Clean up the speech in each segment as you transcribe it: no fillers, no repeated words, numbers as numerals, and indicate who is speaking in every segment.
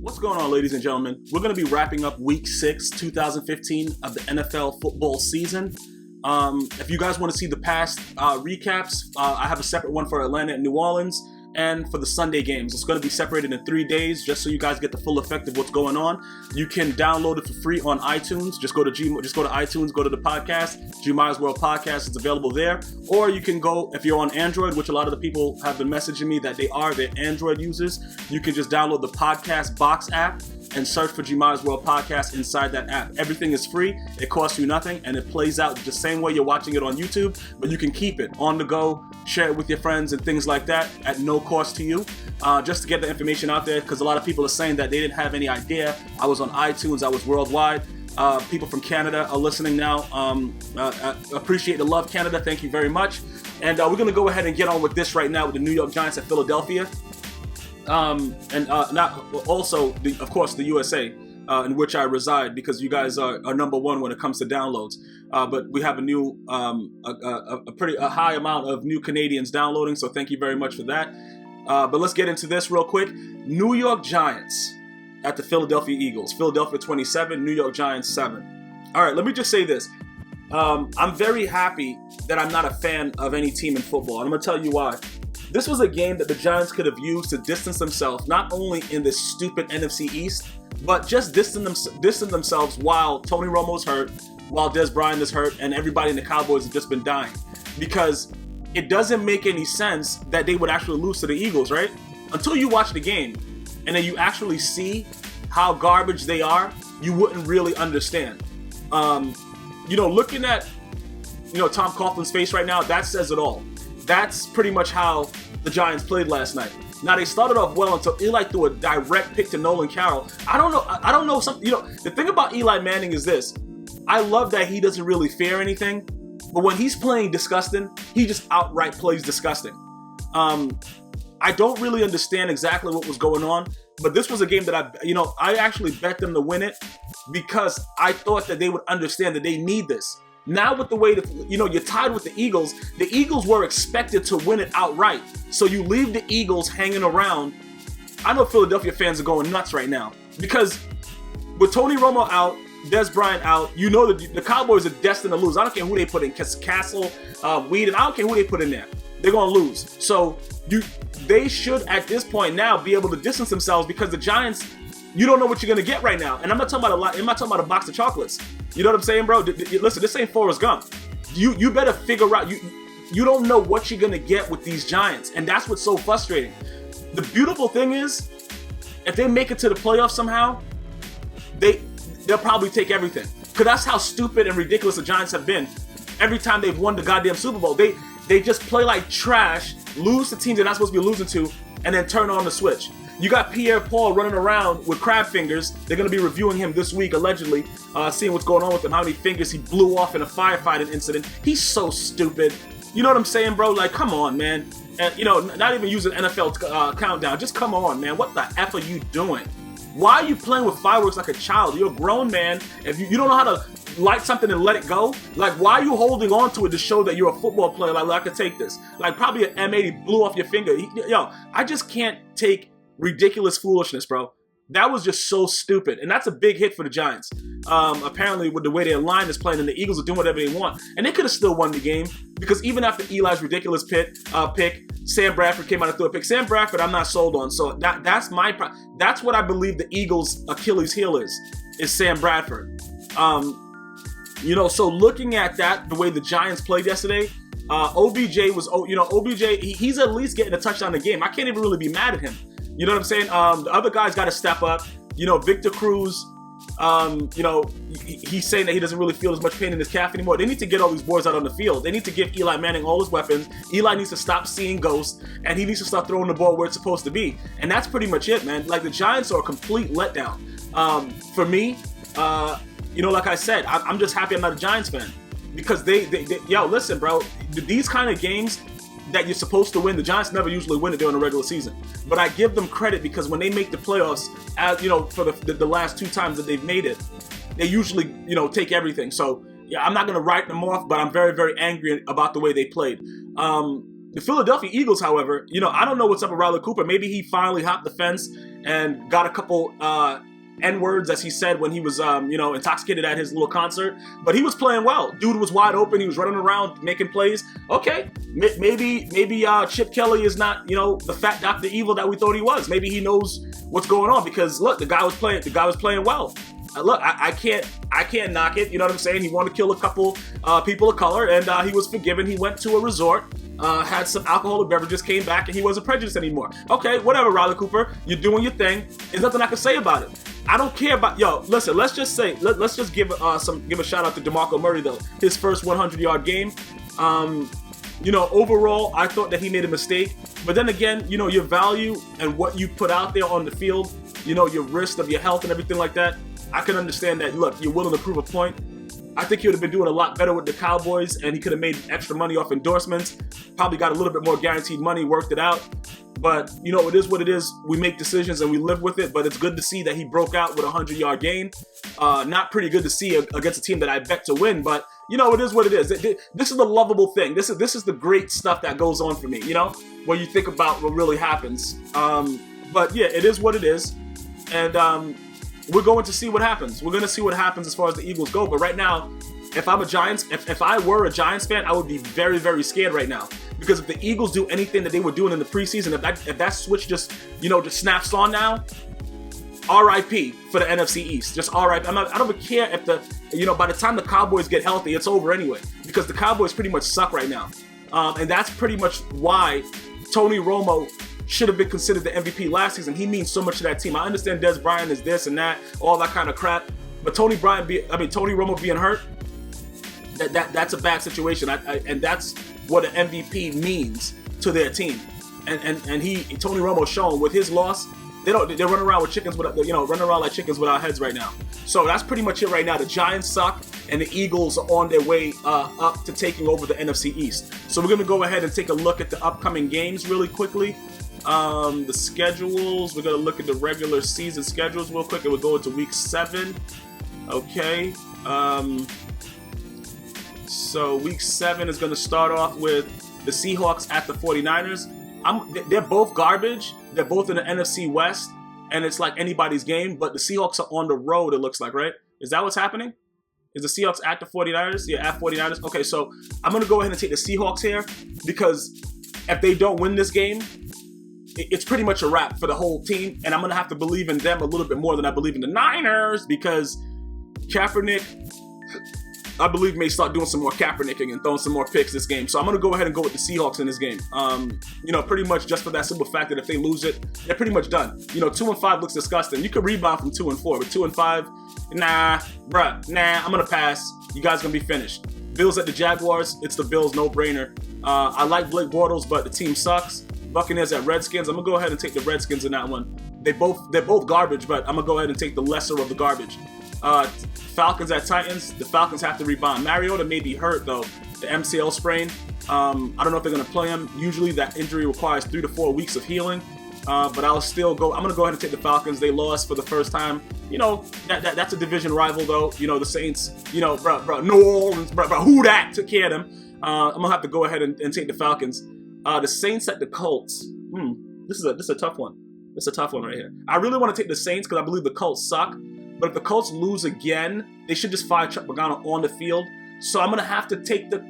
Speaker 1: What's going on, ladies and gentlemen? We're going to be wrapping up Week 6, 2015 of the NFL football season. If you guys want to see the past recaps, I have a separate one for Atlanta and New Orleans, and for the Sunday games. It's going to be separated in 3 days, just so you guys get the full effect of what's going on. You can download it for free on iTunes. Just go to iTunes, go to the podcast. GmiasWorld Podcast is available there. Or you can go, if you're on Android, which a lot of the people have been messaging me that they're Android users, you can just download the Podcast Box app and search for GmiasWorld Podcast inside that app. Everything is free, it costs you nothing, and it plays out the same way you're watching it on YouTube, but you can keep it on the go, share it with your friends and things like that at no cost to you, just to get the information out there, because a lot of people are saying that they didn't have any idea. I was on iTunes, I was worldwide. People from Canada are listening now. Appreciate the love, Canada, thank you very much. And we're gonna go ahead and get on with this right now with the New York Giants at Philadelphia. Of course, the USA, in which I reside, because you guys are number one when it comes to downloads. But we have a high amount of new Canadians downloading, so thank you very much for that. But let's get into this real quick. New York Giants at the Philadelphia Eagles. Philadelphia 27, New York Giants 7. All right, let me just say this. I'm very happy that I'm not a fan of any team in football, and I'm going to tell you why. This was a game that the Giants could have used to distance themselves, not only in this stupid NFC East, but just distance themselves while Tony Romo's hurt, while Des Bryant is hurt, and everybody in the Cowboys have just been dying. Because it doesn't make any sense that they would actually lose to the Eagles, right? Until you watch the game, and then you actually see how garbage they are, you wouldn't really understand. Looking at, Tom Coughlin's face right now, that says it all. That's pretty much how the Giants played last night. Now, they started off well until Eli threw a direct pick to Nolan Carroll. I don't know something. The thing about Eli Manning is this. I love that he doesn't really fear anything, but when he's playing disgusting, he just outright plays disgusting. I don't really understand exactly what was going on, but this was a game that I actually bet them to win it because I thought that they would understand that they need this. Now with the way that, you're tied with the Eagles were expected to win it outright. So you leave the Eagles hanging around. I know Philadelphia fans are going nuts right now because with Tony Romo out, Des Bryant out, that the Cowboys are destined to lose. I don't care who they put in, Castle, Weed, I don't care who they put in there. They're going to lose. So they should, at this point now, be able to distance themselves because the Giants, you don't know what you're going to get right now. And I'm not talking about a box of chocolates. You know what I'm saying, bro? Listen, this ain't Forrest Gump. You better figure out, you don't know what you're going to get with these Giants. And that's what's so frustrating. The beautiful thing is, if they make it to the playoffs somehow, they'll probably take everything. Because that's how stupid and ridiculous the Giants have been every time they've won the goddamn Super Bowl. They just play like trash, lose to teams they're not supposed to be losing to, and then turn on the switch. You got Pierre-Paul running around with crab fingers. They're going to be reviewing him this week, allegedly, seeing what's going on with him, how many fingers he blew off in a firefighting incident. He's so stupid. You know what I'm saying, bro? Like, come on, man. And, not even using NFL countdown. Just come on, man. What the F are you doing? Why are you playing with fireworks like a child? You're a grown man. If you don't know how to light something and let it go, like, why are you holding on to it to show that you're a football player? Like, I could take this. Like, probably an M80 blew off your finger. I just can't take ridiculous foolishness, bro. That was just so stupid. And that's a big hit for the Giants. Apparently, with the way their line is playing, and the Eagles are doing whatever they want. And they could have still won the game, because even after Eli's ridiculous pick, Sam Bradford came out and threw a pick. Sam Bradford, I'm not sold on. So that's what I believe the Eagles' Achilles heel is Sam Bradford. So looking at that, the way the Giants played yesterday, OBJ, he's at least getting a touchdown a game. I can't even really be mad at him. You know what I'm saying? The other guys got to step up. Victor Cruz, he's saying that he doesn't really feel as much pain in his calf anymore. They need to get all these boys out on the field. They need to give Eli Manning all his weapons. Eli needs to stop seeing ghosts, and he needs to start throwing the ball where it's supposed to be. And that's pretty much it, man. Like, the Giants are a complete letdown. For me, like I said, I'm just happy I'm not a Giants fan. Because listen, bro, these kind of games that you're supposed to win, the Giants never usually win it during the regular season. But I give them credit because when they make the playoffs, for the last 2 times that they've made it, they usually, take everything. So, yeah, I'm not going to write them off, but I'm very, very angry about the way they played. The Philadelphia Eagles, however, I don't know what's up with Riley Cooper. Maybe he finally hopped the fence and got a couple N-words, as he said, when he was, you know, intoxicated at his little concert. But he was playing well. Dude was wide open. He was running around making plays. Okay, maybe Chip Kelly is not, you know, the fat Dr. Evil that we thought he was. Maybe he knows what's going on, because look, the guy was playing well. Look, I can't knock it. You know what I'm saying? He wanted to kill a couple people of color, and he was forgiven. He went to a resort, had some alcoholic beverages, came back, and he wasn't prejudiced anymore. Okay, whatever, Riley Cooper. You're doing your thing. There's nothing I can say about it. I don't care about, yo, listen, let's just say, let's just give a shout out to Demarco Murray, though. His first 100-yard game. You know, overall, I thought that he made a mistake. But then again, you know, your value and what you put out there on the field, you know, your risk of your health and everything like that, I can understand that. Look, you're willing to prove a point. I think he would have been doing a lot better with the Cowboys, and he could have made extra money off endorsements, probably got a little bit more guaranteed money, worked it out. But, you know, it is what it is. We make decisions and we live with it, but it's good to see that he broke out with a 100-yard gain. Not pretty good to see against a team that I bet to win, but, you know, it is what it is. This is the lovable thing. This is the great stuff that goes on for me, you know, when you think about what really happens. But, yeah, it is what it is. And we're going to see what happens. We're going to see what happens as far as the Eagles go. But right now, if I'm a Giants, if I were a Giants fan, I would be very, very scared right now. Because if the Eagles do anything that they were doing in the preseason, if that switch just snaps on now, RIP for the NFC East. Just RIP. I don't even care if by the time the Cowboys get healthy, it's over anyway. Because the Cowboys pretty much suck right now. And that's pretty much why Tony Romo should have been considered the MVP last season. He means so much to that team. I understand Des Bryant is this and that, all that kind of crap. But Tony Romo being hurt, that's a bad situation. And that's what an MVP means to their team. And Tony Romo's shown with his loss, they're running around with chickens without, running around like chickens without heads right now. So that's pretty much it right now. The Giants suck, and the Eagles are on their way up to taking over the NFC East. So we're gonna go ahead and take a look at the upcoming games really quickly. The schedules, we're gonna look at the regular season schedules real quick, and we'll go into week 7. Okay. So week 7 is gonna start off with the Seahawks at the 49ers. They're both garbage. They're both in the NFC West, and it's like anybody's game, but the Seahawks are on the road, it looks like, right? Is that what's happening? Is the Seahawks at the 49ers? Yeah, at 49ers. Okay, so I'm going to go ahead and take the Seahawks here, because if they don't win this game, it's pretty much a wrap for the whole team, and I'm going to have to believe in them a little bit more than I believe in the Niners, because Kaepernick, I believe, may start doing some more Kaepernicking and throwing some more picks this game. So I'm going to go ahead and go with the Seahawks in this game. Pretty much just for that simple fact that if they lose it, they're pretty much done. 2-5 looks disgusting. You could rebound from 2-4, but 2-5, nah, I'm going to pass. You guys going to be finished. Bills at the Jaguars, it's the Bills, no-brainer. I like Blake Bortles, but the team sucks. Buccaneers at Redskins, I'm going to go ahead and take the Redskins in that one. They're both garbage, but I'm going to go ahead and take the lesser of the garbage. Falcons at Titans, the Falcons have to rebound. Mariota may be hurt, though, the MCL sprain. I don't know if they're going to play him. Usually that injury requires 3 to 4 weeks of healing, but I'll still go. I'm going to go ahead and take the Falcons. They lost for the first time. That's a division rival, though. The Saints, New Orleans, who that took care of them. I'm going to have to go ahead and take the Falcons. The Saints at the Colts. This is a tough one. This is a tough one right here. I really want to take the Saints because I believe the Colts suck. But if the Colts lose again, they should just fire Chuck Pagano on the field. So I'm going to have to take the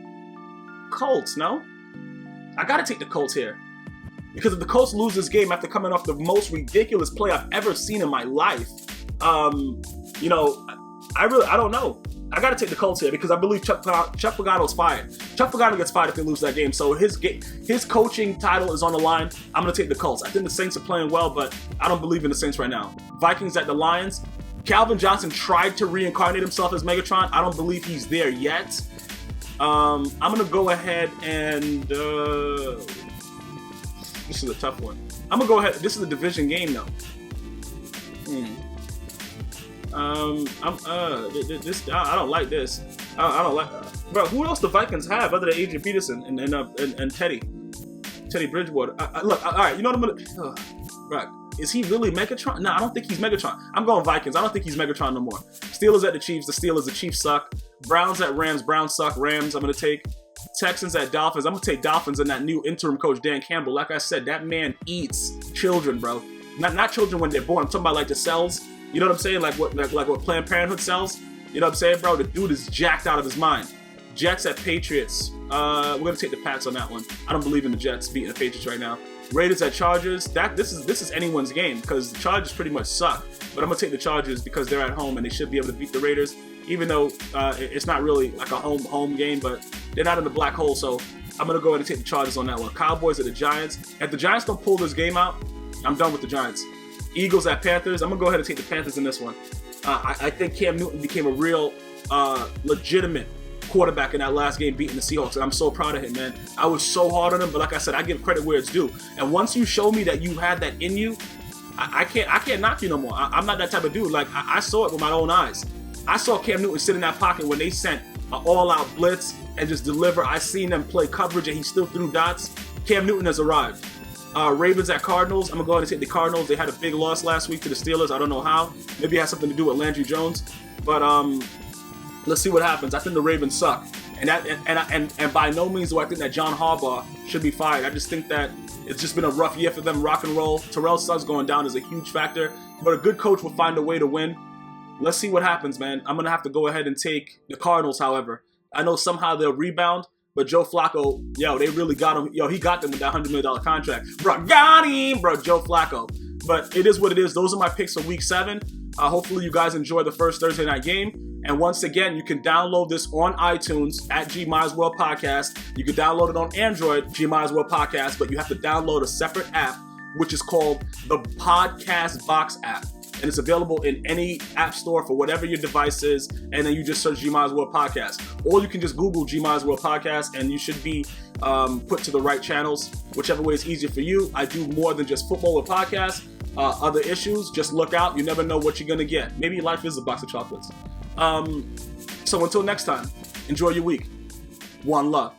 Speaker 1: Colts, no? I got to take the Colts here. Because if the Colts lose this game after coming off the most ridiculous play I've ever seen in my life, I don't know. I got to take the Colts here because I believe Chuck Pagano's fired. Chuck Pagano gets fired if they lose that game. So his coaching title is on the line. I'm going to take the Colts. I think the Saints are playing well, but I don't believe in the Saints right now. Vikings at the Lions. Calvin Johnson tried to reincarnate himself as Megatron. I don't believe he's there yet. I'm going to go ahead and... this is a tough one. I'm going to go ahead... This is a division game, though. I don't like this. I don't like... Bro, who else the Vikings have other than Adrian Peterson and Teddy Bridgewater? Look, all right, you know what I'm going to... Right. Is he really Megatron? No, I don't think he's Megatron. I'm going Vikings. I don't think he's Megatron no more. Steelers at the Chiefs. The Chiefs suck. Browns at Rams. Browns suck. Rams, I'm going to take. Texans at Dolphins. I'm going to take Dolphins and that new interim coach, Dan Campbell. Like I said, that man eats children, bro. not children when they're born. I'm talking about like the cells. You know what I'm saying? Like what Planned Parenthood cells. You know what I'm saying, bro? The dude is jacked out of his mind. Jets at Patriots. We're gonna take the Pats on that one. I don't believe in the Jets beating the Patriots right now. Raiders at Chargers. This is anyone's game because the Chargers pretty much suck. But I'm gonna take the Chargers because they're at home and they should be able to beat the Raiders, even though it's not really like a home game. But they're not in the black hole, so I'm gonna go ahead and take the Chargers on that one. Cowboys at the Giants. If the Giants don't pull this game out, I'm done with the Giants. Eagles at Panthers. I'm gonna go ahead and take the Panthers in this one. I think Cam Newton became a real legitimate quarterback in that last game beating the Seahawks, and I'm so proud of him, man. I was so hard on him, but like I said, I give credit where it's due. And once you show me that you had that in you, I can't knock you no more. I'm not that type of dude. Like I saw it with my own eyes. I saw Cam Newton sit in that pocket when they sent an all-out blitz and just deliver. I seen them play coverage and he still threw dots. Cam Newton has arrived. Ravens at Cardinals. I'm gonna go ahead and take the Cardinals. They had a big loss last week to the Steelers. I don't know how. Maybe it has something to do with Landry Jones, but let's see what happens. I think the Ravens suck, and by no means do I think that John Harbaugh should be fired. I just think that it's just been a rough year for them. Rock and roll. Terrell Suggs going down is a huge factor, but a good coach will find a way to win. Let's see what happens, man. I'm gonna have to go ahead and take the Cardinals. However, I know somehow they'll rebound. But Joe Flacco, yo, they really got him. Yo, he got them with that $100 million contract. Bro, got him, bro, Joe Flacco. But it is what it is. Those are my picks for Week 7. Hopefully you guys enjoy the first Thursday night game. And once again, you can download this on iTunes at GmiasWorld Podcast. You can download it on Android, GmiasWorld Podcast, but you have to download a separate app, which is called the Podcast Box app. And it's available in any app store for whatever your device is, and then you just search GmiasWorld Podcast. Or you can just Google GmiasWorld Podcast, and you should be put to the right channels, whichever way is easier for you. I do more than just football with podcasts. Other issues, just look out. You never know what you're going to get. Maybe life is a box of chocolates. So until next time, enjoy your week. One love.